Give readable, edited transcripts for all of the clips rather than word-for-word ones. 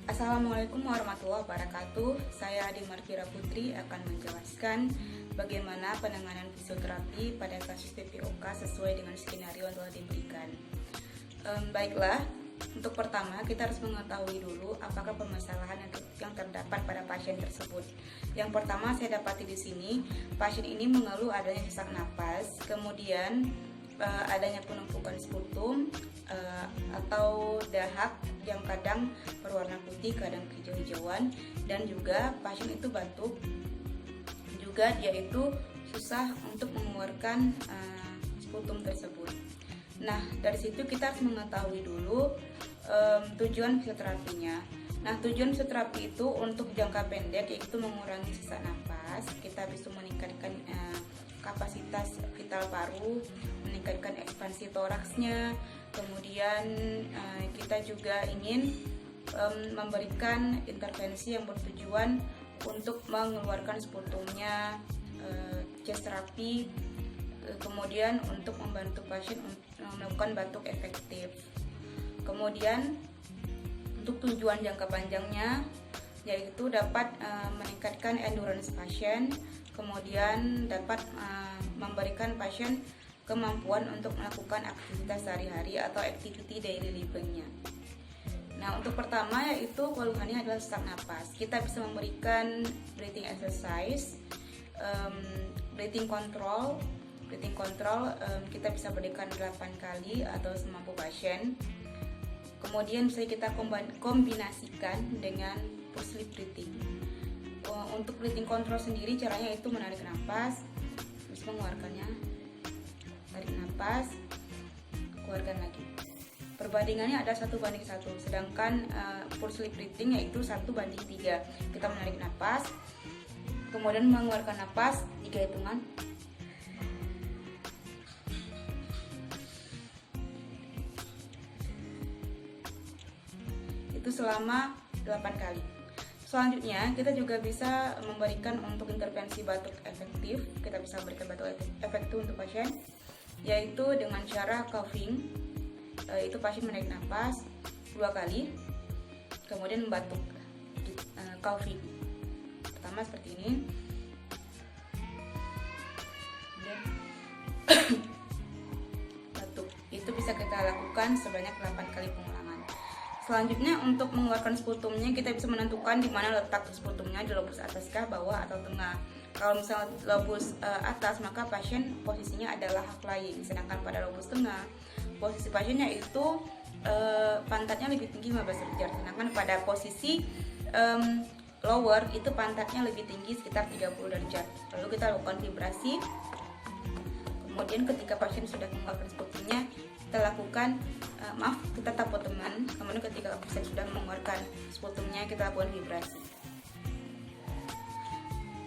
Assalamualaikum warahmatullahi wabarakatuh. Saya Adi Marfira Putri akan menjelaskan bagaimana penanganan fisioterapi pada kasus PPOK sesuai dengan skenario yang telah diberikan. Baiklah, untuk pertama kita harus mengetahui dulu apakah permasalahan yang terdapat pada pasien tersebut. Yang pertama saya dapati di sini, pasien ini mengeluh adanya sesak napas, kemudian adanya penumpukan sputum atau dahak yang kadang berwarna putih, kadang hijau-hijauan, dan juga pasien itu batuk, juga dia itu susah untuk mengeluarkan sputum tersebut. Nah, dari situ kita harus mengetahui dulu tujuan fisioterapinya. Nah, tujuan fisioterapi itu untuk jangka pendek, yaitu mengurangi sesak napas. Kita bisa meningkatkan kapasitas vital paru, meningkatkan ekspansi toraksnya. Kemudian kita juga ingin memberikan intervensi yang bertujuan untuk mengeluarkan sputumnya, chest therapy, kemudian untuk membantu pasien melakukan batuk efektif. Kemudian untuk tujuan jangka panjangnya yaitu dapat meningkatkan endurance pasien, kemudian dapat memberikan pasien kemampuan untuk melakukan aktivitas sehari-hari atau activity daily living-nya. Nah, untuk pertama yaitu keluhannya adalah sesak napas. Kita bisa memberikan breathing exercise, breathing control. Kita bisa berikan 8 kali atau semampu pasien. Kemudian bisa kita kombinasikan dengan push sleep breathing. Untuk breathing control sendiri caranya itu menarik nafas, terus mengeluarkannya, tarik nafas, keluarkan lagi. Perbandingannya ada 1:1, sedangkan push sleep breathing yaitu 1:3. Kita menarik nafas, kemudian mengeluarkan nafas 3 hitungan. Itu selama 8 kali. Selanjutnya kita juga bisa memberikan untuk intervensi batuk efektif. Kita bisa berikan batuk efektif untuk pasien, yaitu dengan cara coughing. Itu pasien menarik nafas 2 kali, kemudian membatuk, coughing. Pertama seperti ini, kemudian batuk. Itu bisa kita lakukan sebanyak 8 kali pengulangan. Selanjutnya untuk mengeluarkan sputumnya kita bisa menentukan di mana letak sputumnya, di lobus ataskah, bawah atau tengah. Kalau misalnya lobus atas maka pasien posisinya adalah half lying, sedangkan pada lobus tengah posisi pasiennya itu pantatnya lebih tinggi 15 derajat, sedangkan pada posisi lower itu pantatnya lebih tinggi sekitar 30 derajat. Lalu kita lakukan vibrasi. Kemudian ketika pasien sudah mengeluarkan sputumnya, kita lakukan kita tampuk teman. Kemudian ketika pasien sudah mengeluarkan sputumnya, kita lakukan vibrasi.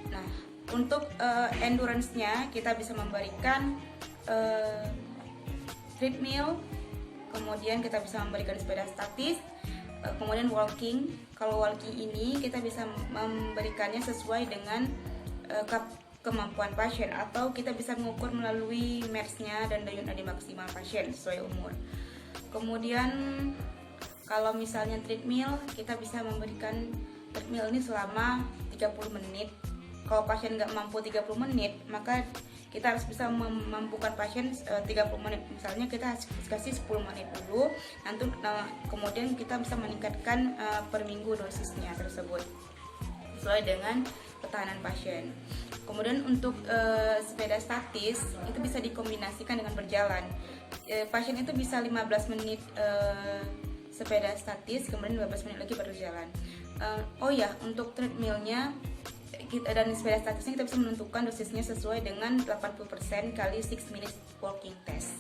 Nah, untuk endurance-nya kita bisa memberikan treadmill, kemudian kita bisa memberikan sepeda statis, kemudian walking. Kalau walking ini kita bisa memberikannya sesuai dengan kemampuan pasien, atau kita bisa mengukur melalui MERS-nya dan dayun nadi maksimal pasien sesuai umur. Kemudian kalau misalnya treadmill, kita bisa memberikan treadmill ini selama 30 menit. Kalau pasien nggak mampu 30 menit, maka kita harus bisa memampukan pasien 30 menit. Misalnya kita kasih 10 menit dulu, nanti kemudian kita bisa meningkatkan per minggu dosisnya tersebut sesuai dengan ketahanan pasien. Kemudian untuk sepeda statis itu bisa dikombinasikan dengan berjalan. Pasien itu bisa 15 menit sepeda statis, kemudian 15 menit lagi berjalan. Untuk treadmillnya dan sepeda statisnya kita bisa menentukan dosisnya sesuai dengan 80% kali 6 minutes walking test.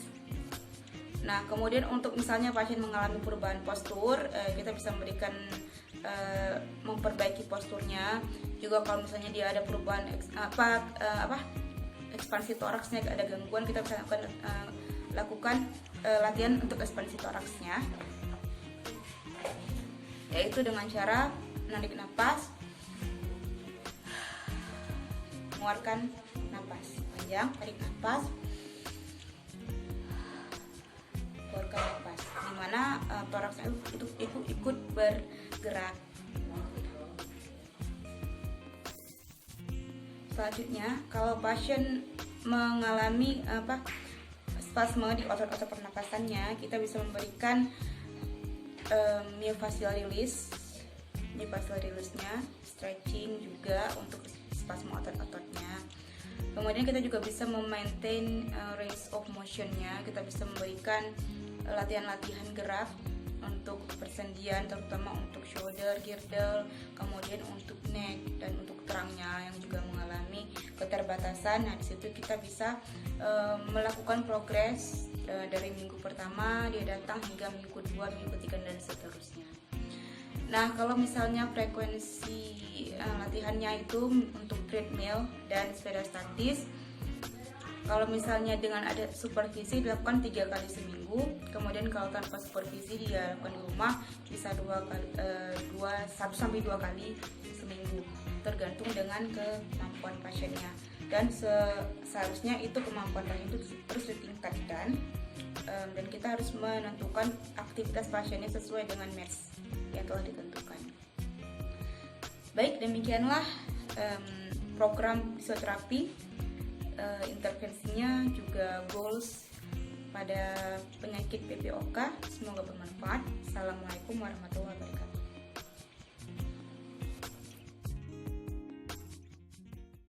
Nah, kemudian untuk misalnya pasien mengalami perubahan postur, kita bisa memberikan memperbaiki posturnya. Juga kalau misalnya dia ada perubahan ekspansi toraksnya, ada gangguan, kita bisa lakukan latihan untuk ekspansi toraksnya, yaitu dengan cara menarik nafas, mengeluarkan nafas panjang, tarik nafas, keluarkan nafas, dimana toraksnya itu ikut bergerak. selanjutnya, kalau pasien mengalami spasme di otot-otot pernapasannya, kita bisa memberikan myofascial release-nya, stretching juga untuk spasme otot-ototnya. Kemudian kita juga bisa memaintain range of motion-nya. Kita bisa memberikan latihan-latihan gerak untuk persendian, terutama untuk shoulder, girdle, kemudian untuk neck dan untuk tulangnya yang juga mengalami keterbatasan. Nah, di situ kita bisa melakukan progres dari minggu pertama dia datang hingga minggu kedua, minggu ketiga dan seterusnya. Nah, kalau misalnya frekuensi latihannya itu untuk treadmill dan sepeda statis, kalau misalnya dengan ada supervisi dilakukan 3 kali seminggu, kemudian kalau tanpa supervisi dia lakukan di rumah bisa 1-2 kali seminggu, tergantung dengan kemampuan pasiennya. Dan seharusnya itu kemampuan pasien itu terus ditingkatkan, dan kita harus menentukan aktivitas pasiennya sesuai dengan match yang telah ditentukan. Baik, demikianlah program fisioterapi, intervensinya juga goals pada penyakit PPOK. Semoga bermanfaat. Assalamualaikum warahmatullahi wabarakatuh.